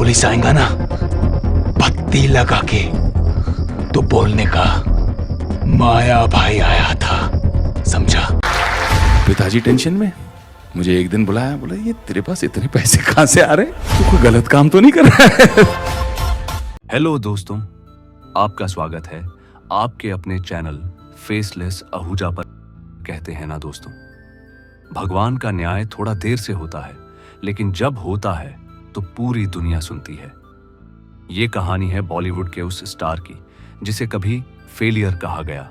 Police आएगा ना, पत्ती लगा के तो बोलने का माया भाई आया था, समझा? पिताजी टेंशन में मुझे एक दिन बुलाया, बोला ये तेरे पास इतने पैसे कहां से आ रहे, तू कोई गलत काम तो नहीं कर रहा है? हेलो दोस्तों, आपका स्वागत है आपके अपने चैनल फेसलेस आहूजा पर। कहते हैं ना दोस्तों, भगवान का न्याय थोड़ा देर से होता है, लेकिन जब होता है तो पूरी दुनिया सुनती है। ये कहानी है बॉलीवुड के उस स्टार की जिसे कभी फेलियर कहा गया,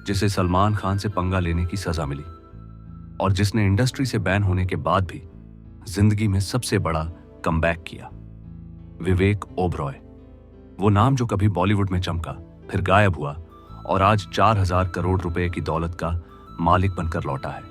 जिसे सलमान खान से पंगा लेने की सजा मिली और जिसने इंडस्ट्री से बैन होने के बाद भी जिंदगी में सबसे बड़ा कमबैक किया। विवेक ओबरॉय, वो नाम जो कभी बॉलीवुड में चमका, फिर गायब हुआ और आज 4000 करोड़ रुपए की दौलत का मालिक बनकर लौटा है।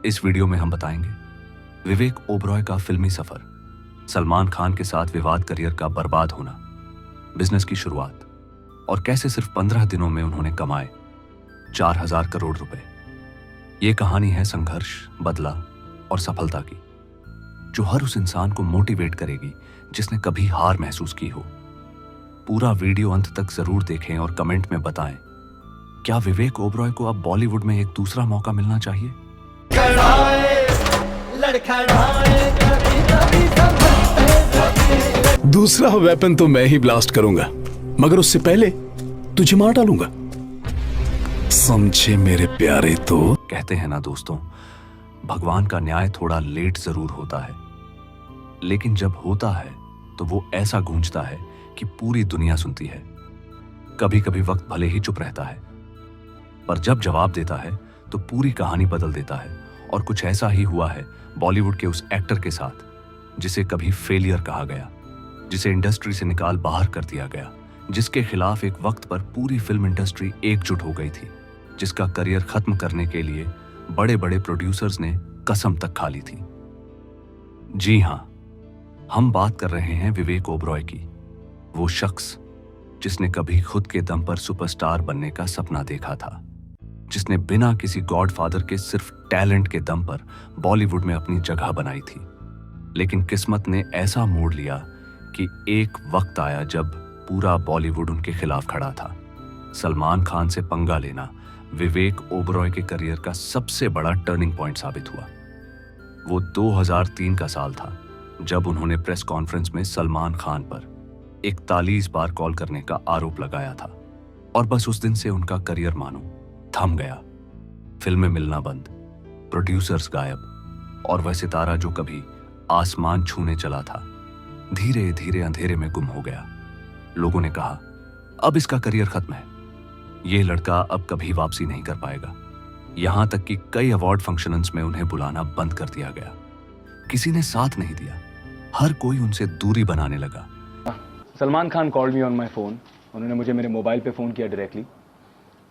इस वीडियो में हम बताएंगे विवेक ओबरॉय का फिल्मी सफर, सलमान खान के साथ विवाद करियर का बर्बाद होना, बिजनेस की शुरुआत और कैसे सिर्फ 15 दिनों में उन्होंने कमाए 4000 करोड़ रुपए। ये कहानी है संघर्ष, बदला और सफलता की, जो हर उस इंसान को मोटिवेट करेगी जिसने कभी हार महसूस की हो। पूरा वीडियो अंत तक जरूर देखें और कमेंट में बताएं, क्या विवेक ओबरॉय को अब बॉलीवुड में एक दूसरा मौका मिलना चाहिए? दूसरा वेपन तो मैं ही ब्लास्ट करूंगा, मगर उससे पहले तुझे मार डालूंगा, समझे मेरे प्यारे? तो कहते हैं ना दोस्तों, भगवान का न्याय थोड़ा लेट जरूर होता है, लेकिन जब होता है तो वो ऐसा गूंजता है कि पूरी दुनिया सुनती है। कभी कभी वक्त भले ही चुप रहता है, पर जब जवाब देता है तो पूरी कहानी बदल देता है। और कुछ ऐसा ही हुआ है बॉलीवुड के उस एक्टर के साथ जिसे कभी फेलियर कहा गया, जिसे इंडस्ट्री से निकाल बाहर कर दिया गया, जिसके खिलाफ एक वक्त पर पूरी फिल्म इंडस्ट्री एकजुट हो गई थी, जिसका करियर खत्म करने के लिए बड़े बड़े प्रोड्यूसर्स ने कसम तक खा ली थी। जी हां, हम बात कर रहे हैं विवेक ओबरॉय की, वो शख्स जिसने कभी खुद के दम पर सुपरस्टार बनने का सपना देखा था, जिसने बिना किसी गॉडफादर के सिर्फ टैलेंट के दम पर बॉलीवुड में अपनी जगह बनाई थी। लेकिन किस्मत ने ऐसा मोड़ लिया कि एक वक्त आया जब पूरा बॉलीवुड उनके खिलाफ खड़ा था। सलमान खान से पंगा लेना विवेक ओबरॉय के करियर का सबसे बड़ा टर्निंग पॉइंट साबित हुआ। वो 2003 का साल था जब उन्होंने प्रेस कॉन्फ्रेंस में सलमान खान पर 41 बार कॉल करने का आरोप लगाया था और बस उस दिन से उनका करियर मानो थम गया। फिल्में मिलना बंद, प्रोड्यूसर्स गायब और वह सितारा जो कभी आसमान छूने चला था धीरे धीरे अंधेरे में गुम हो गया। लोगों ने कहा अब इसका करियर खत्म है, ये लड़का अब कभी वापसी नहीं कर पाएगा। यहां तक कि कई अवार्ड फंक्शंस में उन्हें बुलाना बंद कर दिया गया। किसी ने साथ नहीं दिया, हर कोई उनसे दूरी बनाने लगा। Salman Khan called me on my phone. उन्होंने मुझे मेरे मोबाइल पे फ़ोन किया डायरेक्टली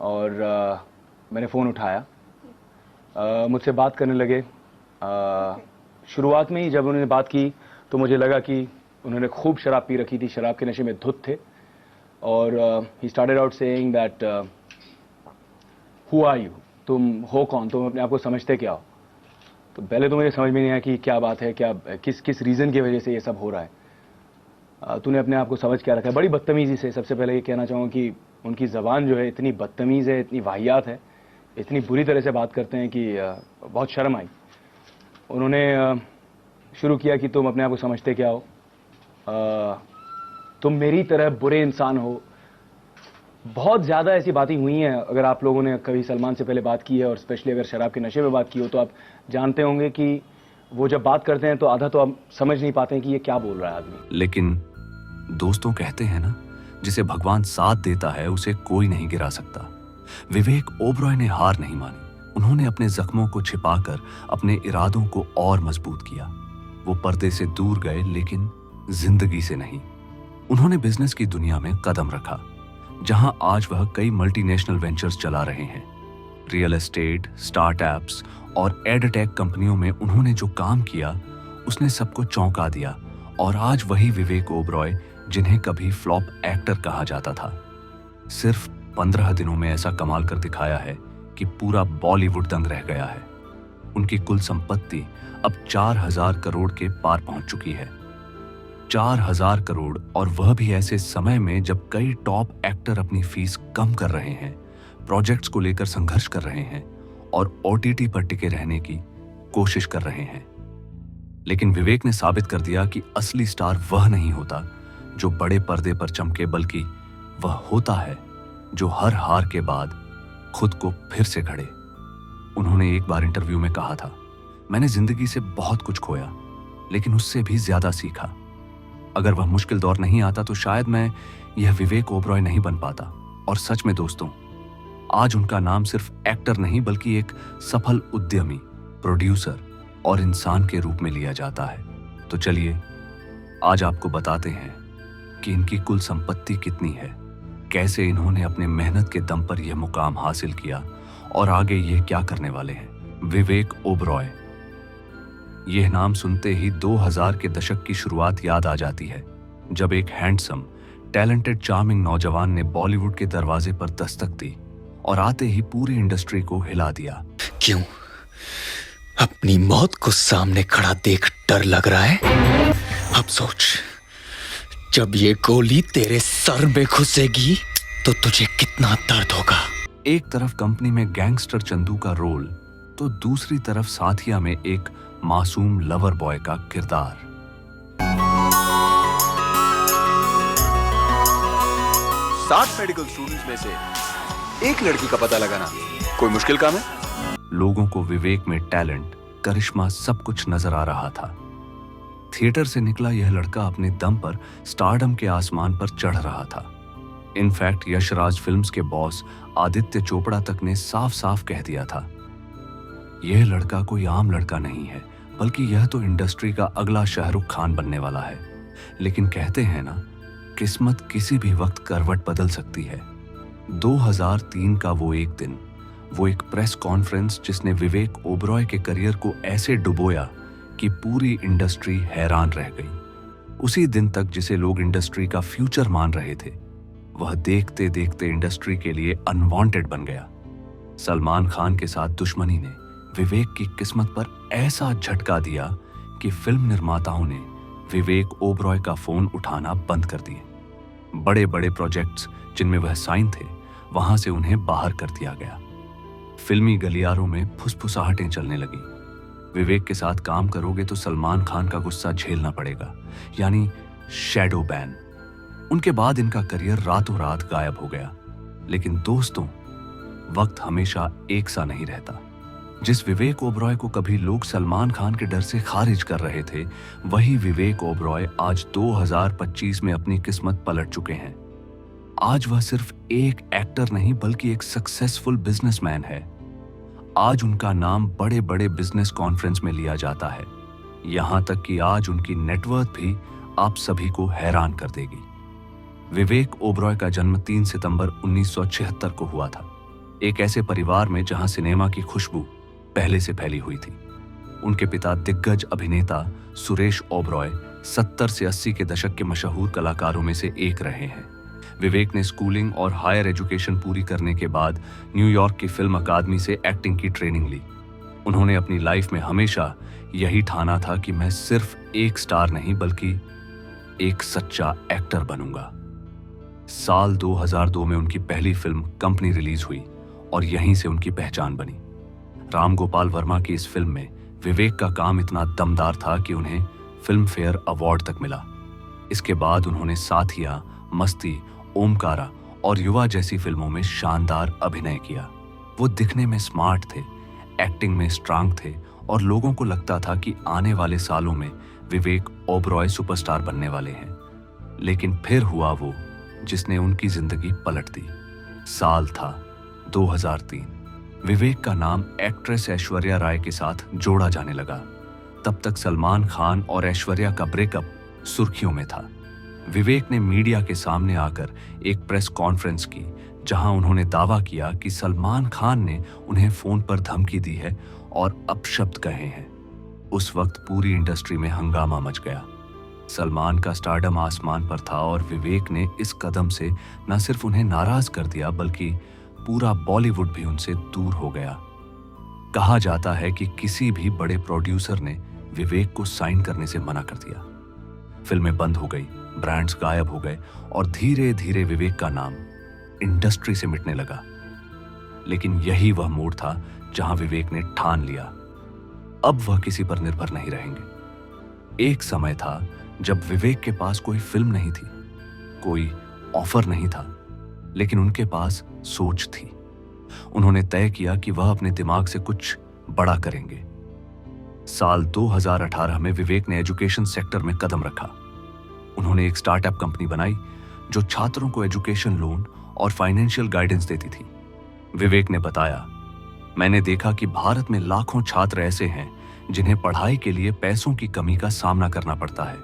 और मैंने फ़ोन उठाया। मुझसे बात करने लगे। शुरुआत में ही जब उन्होंने बात की तो मुझे लगा कि उन्होंने खूब शराब पी रखी थी, शराब के नशे में धुत थे। और he started out saying that who are you, तुम हो कौन, तुम अपने आप को समझते क्या हो? तो पहले तो मुझे समझ में नहीं आया कि क्या बात है, क्या किस रीज़न की वजह से ये सब हो रहा है। तूने अपने आप को समझ क्या रखा है? बड़ी बदतमीज़ी से। सबसे पहले ये कहना चाहूँगा कि उनकी ज़बान जो है इतनी बदतमीज़ है, इतनी वाहियात है, इतनी बुरी तरह से बात करते हैं कि बहुत शर्म आई। उन्होंने शुरू किया कि तुम अपने आप को समझते क्या हो, तुम मेरी तरह बुरे इंसान हो। बहुत ज़्यादा ऐसी बातें हुई हैं। अगर आप लोगों ने कभी सलमान से पहले बात की है और स्पेशली अगर शराब के नशे में बात की हो तो आप जानते होंगे कि वो जब बात करते हैं तो आधा तो आप समझ नहीं पाते हैं कि ये क्या बोल रहा है आदमी। लेकिन दोस्तों कहते हैं ना, जिसे भगवान साथ देता है उसे कोई नहीं गिरा सकता। विवेक ओबरॉय ने हार नहीं मानी। उन्होंने अपने जख्मों को छिपाकर अपने इरादों को और मजबूत किया। वो पर्दे से दूर गए लेकिन जिंदगी से नहीं। उन्होंने बिजनेस की दुनिया में कदम रखा, जहां आज वह कई मल्टीनेशनल वेंचर्स चला रहे हैं। रियल एस्टेट, स्टार्टअप्स और एडटेक कंपनियों में उन्होंने जो काम किया उसने सबको चौंका दिया। और आज वही विवेक ओबरॉय जिन्हें कभी फ्लॉप एक्टर कहा जाता था, सिर्फ 15 दिनों में ऐसा कमाल कर दिखाया है कि पूरा बॉलीवुड दंग रह गया है। उनकी कुल संपत्ति अब 4000 करोड़ के पार पहुंच चुकी है। 4,000 करोड़, और वह भी ऐसे समय में जब कई टॉप एक्टर अपनी फीस कम कर रहे हैं, प्रोजेक्ट्स को लेकर संघर्ष कर रहे हैं और OTT पर टिके रहने की कोशिश कर रहे हैं। लेकिन विवेक ने साबित कर दिया कि असली स्टार वह नहीं होता जो बड़े पर्दे पर चमके, बल्कि वह होता है जो हर हार के बाद खुद को फिर से गढ़े। उन्होंने एक बार इंटरव्यू में कहा था, मैंने जिंदगी से बहुत कुछ खोया लेकिन उससे भी ज्यादा सीखा। अगर वह मुश्किल दौर नहीं आता तो शायद मैं यह विवेक ओबरॉय नहीं बन पाता। और सच में दोस्तों, आज उनका नाम सिर्फ एक्टर नहीं बल्कि एक सफल उद्यमी, प्रोड्यूसर और इंसान के रूप में लिया जाता है। तो चलिए आज आपको बताते हैं कि इनकी कुल संपत्ति कितनी है, कैसे इन्होंने अपने मेहनत के दम पर यह मुकाम हासिल किया और आगे ये क्या करने वाले हैं। विवेक ओबरॉय, यह नाम सुनते ही 2000 के दशक की शुरुआत याद आ जाती है, जब एक हैंडसम, टैलेंटेड, चार्मिंग नौजवान ने बॉलीवुड के दरवाजे पर दस्तक दी और आते ही पूरी इंडस्ट्री को हिला दिया। क्यों अपनी मौत को सामने खड़ा देख डर लग रहा है? अब सोच, जब ये गोली तेरे सर में घुसेगी तो तुझे कितना दर्द होगा। एक तरफ कंपनी में गैंगस्टर चंदू का रोल तो दूसरी तरफ साथिया में एक मासूम लवर बॉय का किरदार। 60 मेडिकल स्टूडेंट्स में से एक लड़की का पता लगाना कोई मुश्किल काम है? लोगों को विवेक में टैलेंट, करिश्मा सब कुछ नजर आ रहा था। थिएटर से निकला यह लड़का अपने दम पर स्टारडम के आसमान पर चढ़ रहा था। इनफैक्ट यशराज फिल्म्स के बॉस आदित्य चोपड़ा तक ने साफ साफ कह दिया था, यह लड़का कोई आम लड़का नहीं है, बल्कि यह तो इंडस्ट्री का अगला शाहरुख खान बनने वाला है। लेकिन कहते हैं ना, किस्मत किसी भी वक्त करवट बदल सकती है। 2003 का वो एक दिन, वो एक प्रेस कॉन्फ्रेंस जिसने विवेक ओबरॉय के करियर को ऐसे डुबोया कि पूरी इंडस्ट्री हैरान रह गई। उसी दिन तक जिसे लोग इंडस्ट्री का फ्यूचर मान रहे थे, वह देखते देखते इंडस्ट्री के लिए अनवांटेड बन गया। सलमान खान के साथ दुश्मनी ने विवेक की किस्मत पर ऐसा झटका दिया कि फिल्म निर्माताओं ने विवेक ओबरॉय का फोन उठाना बंद कर दिए। बड़े बड़े प्रोजेक्ट्स जिनमें वह साइन थे, वहां से उन्हें बाहर कर दिया गया। फिल्मी गलियारों में फुसफुसाहटें चलने लगी, विवेक के साथ काम करोगे तो सलमान खान का गुस्सा झेलना पड़ेगा, यानी शैडो बैन। उनके बाद इनका करियर रातों रात गायब हो गया। लेकिन दोस्तों, वक्त हमेशा एक सा नहीं रहता। जिस विवेक ओबरॉय को कभी लोग सलमान खान के डर से खारिज कर रहे थे, वही विवेक ओबरॉय आज 2025 में अपनी किस्मत पलट चुके हैं। आज वह सिर्फ एक एक्टर नहीं बल्कि एक सक्सेसफुल बिजनेसमैन है। आज उनका नाम बड़े बड़े बिजनेस कॉन्फ्रेंस में लिया जाता है, यहां तक कि आज उनकी नेटवर्थ भी आप सभी को हैरान कर देगी। विवेक ओबरॉय का जन्म 3 सितंबर 1976 को हुआ था, एक ऐसे परिवार में जहां सिनेमा की खुशबू पहले से फैली हुई थी। उनके पिता दिग्गज अभिनेता सुरेश ओबरॉय 70 से 80 के दशक के मशहूर कलाकारों में से एक रहे हैं। विवेक ने स्कूलिंग और हायर एजुकेशन पूरी करने के बाद न्यूयॉर्क की फिल्म अकादमी से एक्टिंग की ट्रेनिंग ली। उन्होंने अपनी लाइफ में हमेशा यही ठाना था कि मैं सिर्फ एक स्टार नहीं बल्कि एक सच्चा एक्टर बनूंगा। साल 2002 में उनकी पहली फिल्म कंपनी रिलीज हुई और यहीं से उनकी पहचान बनी। राम गोपाल वर्मा की इस फिल्म में विवेक का काम इतना दमदार था कि उन्हें फिल्म फेयर अवार्ड तक मिला। इसके बाद उन्होंने साथिया, मस्ती, ओमकारा और युवा जैसी फिल्मों में शानदार अभिनय किया। वो दिखने में स्मार्ट थे, एक्टिंग में स्ट्रांग थे और लोगों को लगता था कि आने वाले सालों में विवेक ओबरॉय सुपरस्टार बनने वाले हैं। लेकिन फिर हुआ वो जिसने उनकी जिंदगी पलट दी। साल था 2003। विवेक का नाम एक्ट्रेस ऐश्वर्या राय के साथ जोड़ा जाने लगा। तब तक सलमान खान और ऐश्वर्या का ब्रेकअप सुर्खियों में था। विवेक ने मीडिया के सामने आकर एक प्रेस कॉन्फ्रेंस की, जहां उन्होंने दावा किया कि सलमान खान ने उन्हें फोन पर धमकी दी है और अपशब्द कहे हैं। उस वक्त पूरी इंडस्ट्री में हंगामा मच गया। सलमान का स्टारडम आसमान पर था और विवेक ने इस कदम से न सिर्फ उन्हें नाराज कर दिया बल्कि पूरा बॉलीवुड भी उनसे दूर हो गया। कहा जाता है कि किसी भी बड़े प्रोड्यूसर ने विवेक को साइन करने से मना कर दिया। फिल्में बंद हो गई, ब्रांड्स गायब हो गए और धीरे धीरे विवेक का नाम इंडस्ट्री से मिटने लगा। लेकिन यही वह मोड़ था जहां विवेक ने ठान लिया, अब वह किसी पर निर्भर नहीं रहेंगे। एक समय था जब विवेक के पास कोई फिल्म नहीं थी, कोई ऑफर नहीं था, लेकिन उनके पास सोच थी। उन्होंने तय किया कि वह अपने दिमाग से कुछ बड़ा करेंगे। साल 2018 में विवेक ने एजुकेशन सेक्टर में कदम रखा। उन्होंने एक स्टार्टअप कंपनी बनाई जो छात्रों को एजुकेशन लोन और फाइनेंशियल गाइडेंस देती थी। विवेक ने बताया, मैंने देखा कि भारत में लाखों छात्र ऐसे हैं जिन्हें पढ़ाई के लिए पैसों की कमी का सामना करना पड़ता है।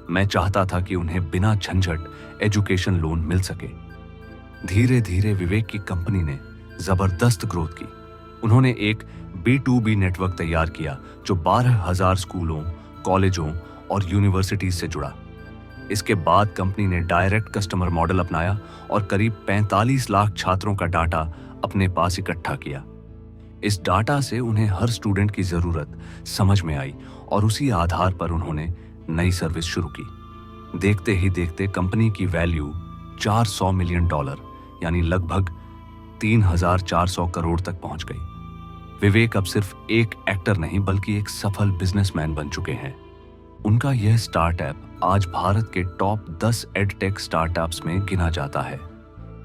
मैं चाहता था कि उन्हें बिना झंझट एजुकेशन लोन मिल सके। धीरे धीरे विवेक की कंपनी ने जबरदस्त ग्रोथ की। उन्होंने एक B2B नेटवर्क तैयार किया जो 12,000 स्कूलों, कॉलेजों और यूनिवर्सिटीज से जुड़ा। इसके बाद कंपनी ने डायरेक्ट कस्टमर मॉडल अपनाया और करीब 45 लाख छात्रों का डाटा अपने पास इकट्ठा किया। इस डाटा से उन्हें हर स्टूडेंट की जरूरत समझ में आई और उसी आधार पर उन्होंने नई सर्विस शुरू की। देखते ही देखते कंपनी की वैल्यू $400 मिलियन यानी लगभग 3,400 करोड़ तक पहुंच गई। विवेक अब सिर्फ एक एक्टर नहीं बल्कि एक सफल बिजनेसमैन बन चुके हैं। उनका यह स्टार्टअप आज भारत के टॉप 10 एडटेक स्टार्टअप्स में गिना जाता है।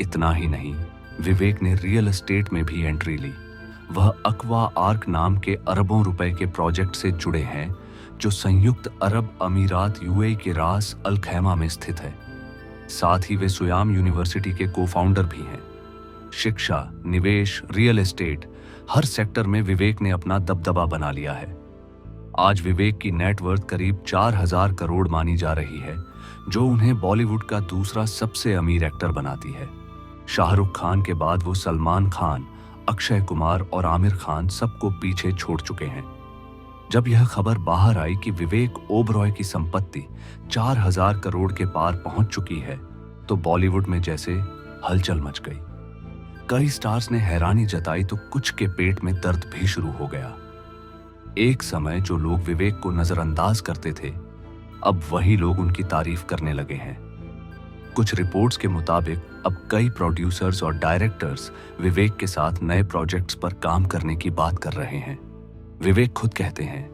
इतना ही नहीं, विवेक ने रियल एस्टेट में भी एंट्री ली। वह अक्वा आर्क नाम के अरबों रुपए के प्रोजेक्ट से जुड़े हैं जो संयुक्त अरब अमीरात UAE के रास अल खैमा में स्थित है। साथ ही वे सुयाम यूनिवर्सिटी के को-फाउंडर भी हैं। शिक्षा, निवेश, रियल एस्टेट, हर सेक्टर में विवेक ने अपना दबदबा बना लिया है। आज विवेक की नेटवर्थ करीब 4,000 करोड़ मानी जा रही है, जो उन्हें बॉलीवुड का दूसरा सबसे अमीर एक्टर बनाती है। शाहरुख खान के बाद वो सलमान खान, अक्षय कुमार और आमिर खान सबको पीछे छोड़ चुके हैं। जब यह खबर बाहर आई कि विवेक ओबरॉय की संपत्ति 4,000 करोड़ के पार पहुंच चुकी है, तो बॉलीवुड में जैसे हलचल मच गई। कई स्टार्स ने हैरानी जताई तो कुछ के पेट में दर्द भी शुरू हो गया। एक समय जो लोग विवेक को नजरअंदाज करते थे, अब वही लोग उनकी तारीफ करने लगे हैं। कुछ रिपोर्ट्स के मुताबिक अब कई प्रोड्यूसर्स और डायरेक्टर्स विवेक के साथ नए प्रोजेक्ट्स पर काम करने की बात कर रहे हैं। विवेक खुद कहते हैं,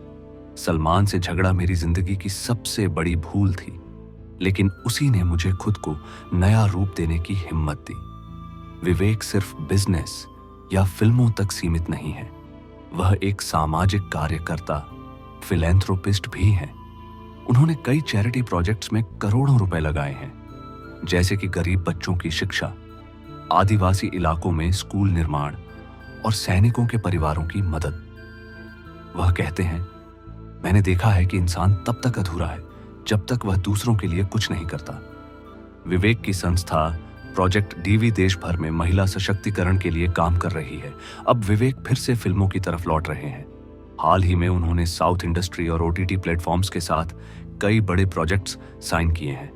सलमान से झगड़ा मेरी जिंदगी की सबसे बड़ी भूल थी, लेकिन उसी ने मुझे खुद को नया रूप देने की हिम्मत दी। विवेक सिर्फ बिजनेस या फिल्मों तक सीमित नहीं है, वह एक सामाजिक कार्यकर्ता, फिलैंथ्रोपिस्ट भी हैं। उन्होंने कई चैरिटी प्रोजेक्ट्स में करोड़ों रुपए लगाए हैं, जैसे कि गरीब बच्चों की शिक्षा, आदिवासी इलाकों में स्कूल निर्माण और सैनिकों के परिवारों की मदद। वह कहते हैं, मैंने देखा है कि इंसान तब तक अधूरा है जब तक वह दूसरों के लिए कुछ नहीं करता। विवेक की संस्था प्रोजेक्ट डीवी देश भर में महिला सशक्तिकरण के लिए काम कर रही है। अब विवेक फिर से फिल्मों की तरफ लौट रहे हैं। हाल ही में उन्होंने साउथ इंडस्ट्री और OTT प्लेटफॉर्म्स के साथ कई बड़े प्रोजेक्ट्स साइन किए हैं।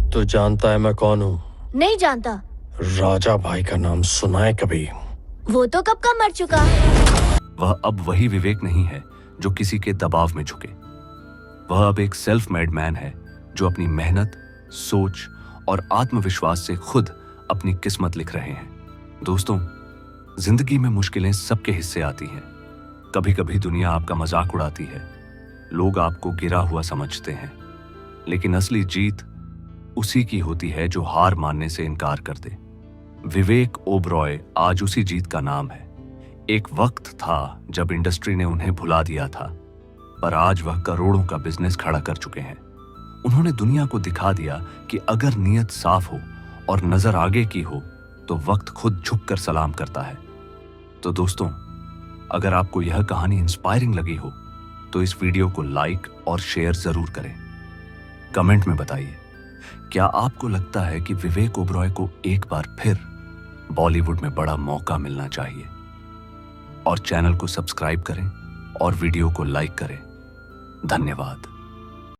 तू जानता है मैं कौन हूँ? नहीं जानता। राजा भाई का नाम सुना है कभी? वो तो कब का मर चुका। वह अब वही विवेक नहीं है जो किसी के दबाव में झुके। वह अब एक सेल्फ मेड मैन है जो अपनी मेहनत, सोच और आत्मविश्वास से खुद अपनी किस्मत लिख रहे हैं। दोस्तों, जिंदगी में मुश्किलें सबके हिस्से आती हैं। कभी कभी दुनिया आपका मजाक उड़ाती है, लोग आपको गिरा हुआ समझते हैं, लेकिन असली जीत उसी की होती है जो हार मानने से इनकार कर दे। विवेक ओबरॉय आज उसी जीत का नाम है। एक वक्त था जब इंडस्ट्री ने उन्हें भुला दिया था, पर आज वह करोड़ों का बिजनेस खड़ा कर चुके हैं। उन्होंने दुनिया को दिखा दिया कि अगर नीयत साफ हो और नजर आगे की हो तो वक्त खुद झुककर सलाम करता है। तो दोस्तों, अगर आपको यह कहानी इंस्पायरिंग लगी हो तो इस वीडियो को लाइक और शेयर जरूर करें। कमेंट में बताइए, क्या आपको लगता है कि विवेक ओबरॉय को एक बार फिर बॉलीवुड में बड़ा मौका मिलना चाहिए? और चैनल को सब्सक्राइब करें और वीडियो को लाइक करें। धन्यवाद।